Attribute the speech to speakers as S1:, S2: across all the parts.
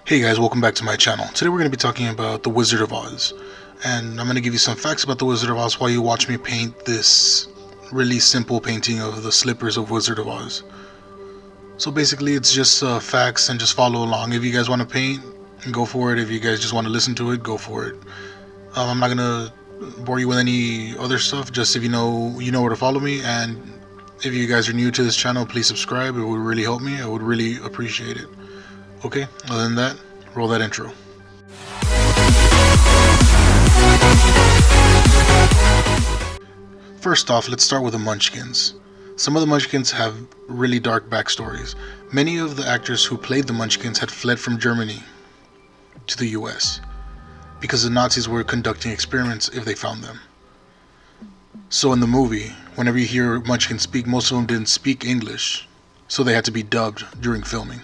S1: Hey guys, welcome back to my channel. Today we're going to be talking about The Wizard of Oz. And I'm going to give you some facts about The Wizard of Oz while you watch me paint this really simple painting of the slippers of Wizard of Oz. So basically it's just facts, and just follow along. If you guys want to paint, go for it. If you guys just want to listen to it, go for it. I'm not going to bore you with any other stuff. Just if you know where to follow me. And if you guys are new to this channel, please subscribe. It would really help me. I would really appreciate it. Okay, other than that, roll that intro. First off, let's start with the Munchkins. Some of the Munchkins have really dark backstories. Many of the actors who played the Munchkins had fled from Germany to the US because the Nazis were conducting experiments if they found them. So in the movie, whenever you hear Munchkins speak, most of them didn't speak English, so they had to be dubbed during filming.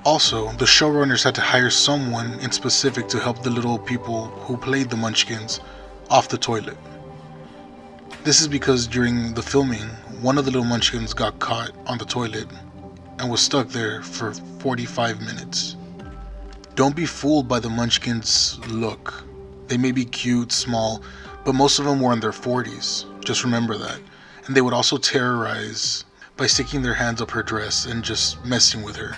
S1: Also, the showrunners had to hire someone in specific to help the little people who played the Munchkins off the toilet. This is because during the filming, one of the little Munchkins got caught on the toilet and was stuck there for 45 minutes. Don't be fooled by the Munchkins' look. They may be cute, small, but most of them were in their 40s. Just remember that. And they would also terrorize by sticking their hands up her dress and just messing with her.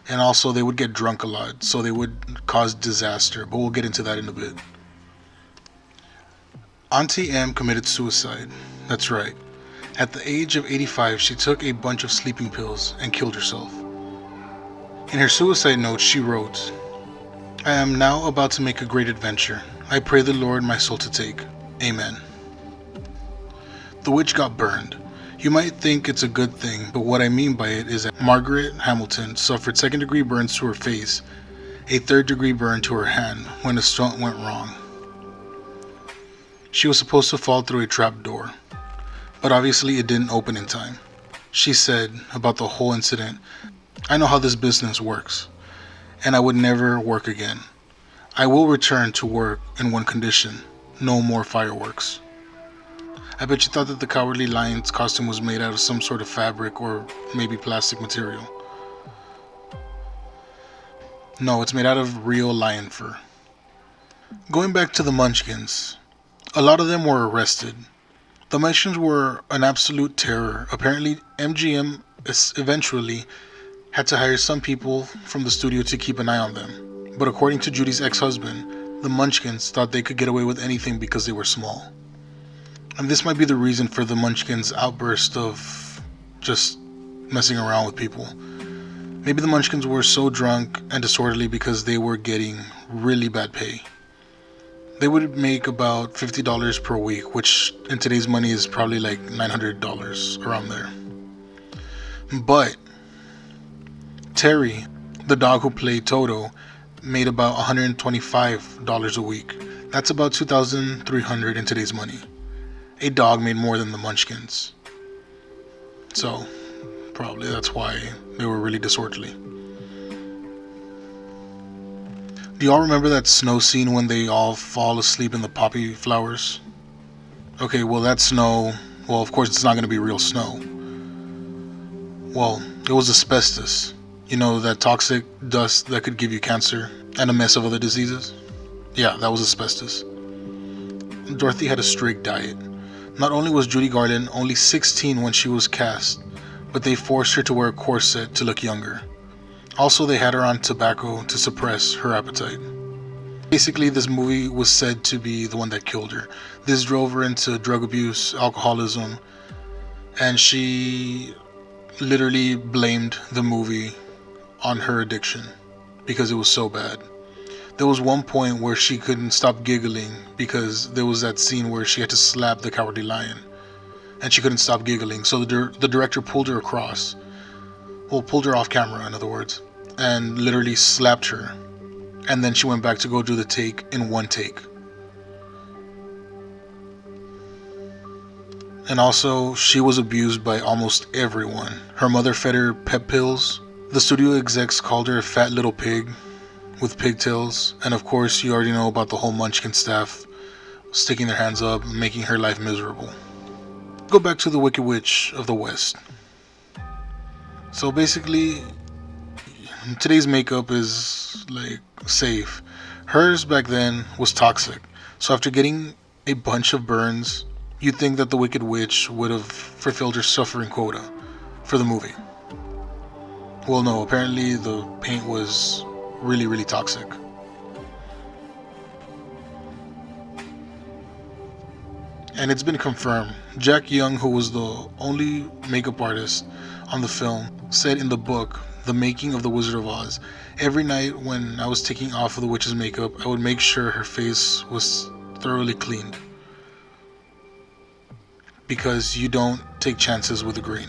S1: And also they would get drunk a lot, so they would cause disaster, but we'll get into that in a bit. Auntie M committed suicide. That's right. At the age of 85, she took a bunch of sleeping pills and killed herself. In her suicide note, she wrote, "I am now about to make a great adventure. I pray the Lord my soul to take. Amen." The witch got burned. You might think it's a good thing, but what I mean by it is that Margaret Hamilton suffered second-degree burns to her face, a third-degree burn to her hand when a stunt went wrong. She was supposed to fall through a trap door, but obviously it didn't open in time. She said about the whole incident, "I know how this business works, and I would never work again. I will return to work in one condition: no more fireworks." I bet you thought that the Cowardly Lion's costume was made out of some sort of fabric or maybe plastic material. No, it's made out of real lion fur. Going back to the Munchkins, a lot of them were arrested. The Munchkins were an absolute terror. Apparently, MGM eventually had to hire some people from the studio to keep an eye on them. But according to Judy's ex-husband, the Munchkins thought they could get away with anything because they were small. And this might be the reason for the Munchkins' outburst of just messing around with people. Maybe the Munchkins were so drunk and disorderly because they were getting really bad pay. They would make about $50 per week, which in today's money is probably like $900 around there. But Terry, the dog who played Toto, made about $125 a week. That's about $2,300 in today's money. A dog made more than the Munchkins. So, probably that's why they were really disorderly. Do y'all remember that snow scene when they all fall asleep in the poppy flowers? Okay, well that snow, of course it's not going to be real snow. Well, it was asbestos. You know, that toxic dust that could give you cancer and a mess of other diseases? Yeah, that was asbestos. Dorothy had a strict diet. Not only was Judy Garland only 16 when she was cast, but they forced her to wear a corset to look younger. Also, they had her on tobacco to suppress her appetite. Basically, this movie was said to be the one that killed her. This drove her into drug abuse, alcoholism, and she literally blamed the movie on her addiction because it was so bad. There was one point where she couldn't stop giggling because there was that scene where she had to slap the Cowardly Lion and she couldn't stop giggling. So the director pulled her pulled her off camera, in other words, and literally slapped her. And then she went back to go do the take in one take. And also, she was abused by almost everyone. Her mother fed her pep pills. The studio execs called her a fat little pig with pigtails, and of course you already know about the whole Munchkin staff sticking their hands up and making her life miserable. Go back to the Wicked Witch of the West. So basically, today's makeup is like safe. Hers back then was toxic. So after getting a bunch of burns, you'd think that the Wicked Witch would have fulfilled her suffering quota for the movie. Well, no, apparently the paint was really, really toxic. And it's been confirmed. Jack Young, who was the only makeup artist on the film, said in the book, The Making of the Wizard of Oz, every night when I was taking off the witch's makeup, I would make sure her face was thoroughly cleaned. Because you don't take chances with the green.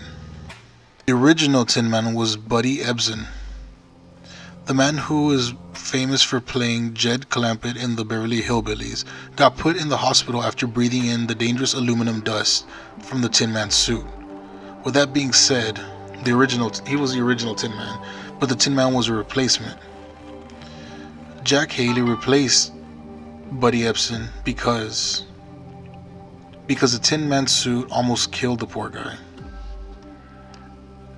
S1: The original Tin Man was Buddy Ebsen, the man who is famous for playing Jed Clampett in the Beverly Hillbillies. Got put in the hospital after breathing in the dangerous aluminum dust from the Tin Man's suit. With that being said, he was the original Tin Man, but the Tin Man was a replacement. Jack Haley replaced Buddy Ebsen because the Tin Man suit almost killed the poor guy.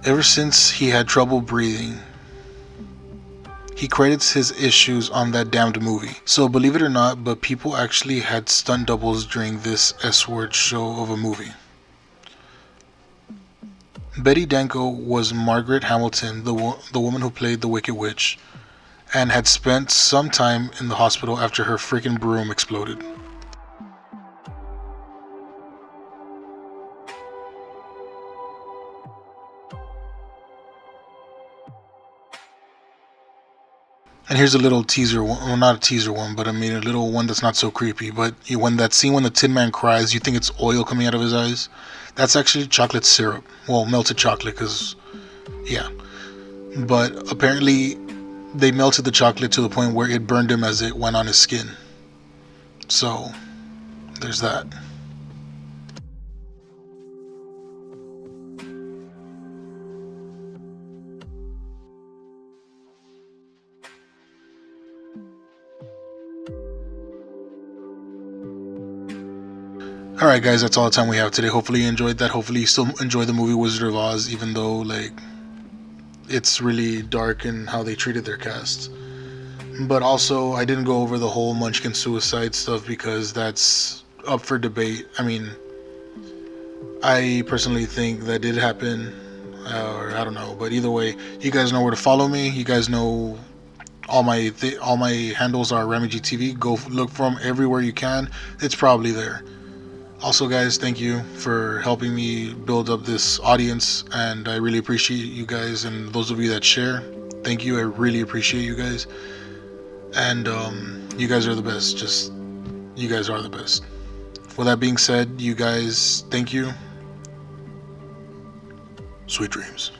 S1: Ever since he had trouble breathing, he credits his issues on that damned movie. So believe it or not, but people actually had stunt doubles during this S-word show of a movie. Betty Danko was Margaret Hamilton, the woman who played the Wicked Witch, and had spent some time in the hospital after her freaking broom exploded. And here's a little teaser one, well, not a teaser one, but I mean a little one that's not so creepy. But when that scene when the Tin Man cries, you think it's oil coming out of his eyes. That's actually chocolate syrup. Well, melted chocolate, because, yeah. But apparently, they melted the chocolate to the point where it burned him as it went on his skin. So, there's that. Alright guys, that's all the time we have today. Hopefully you enjoyed that. Hopefully you still enjoy the movie Wizard of Oz, even though like it's really dark in how they treated their cast. But also I didn't go over the whole Munchkin suicide stuff because that's up for debate. I mean, I personally think that did happen, or I don't know, but either way, you guys know where to follow me. You guys know all my handles are RamiGTV. Go look for them everywhere you can. It's probably there. Also, guys, thank you for helping me build up this audience, and I really appreciate you guys, and those of you that share, thank you. I really appreciate you guys, and you guys are the best. Just, you guys are the best. With that being said, you guys, thank you. Sweet dreams.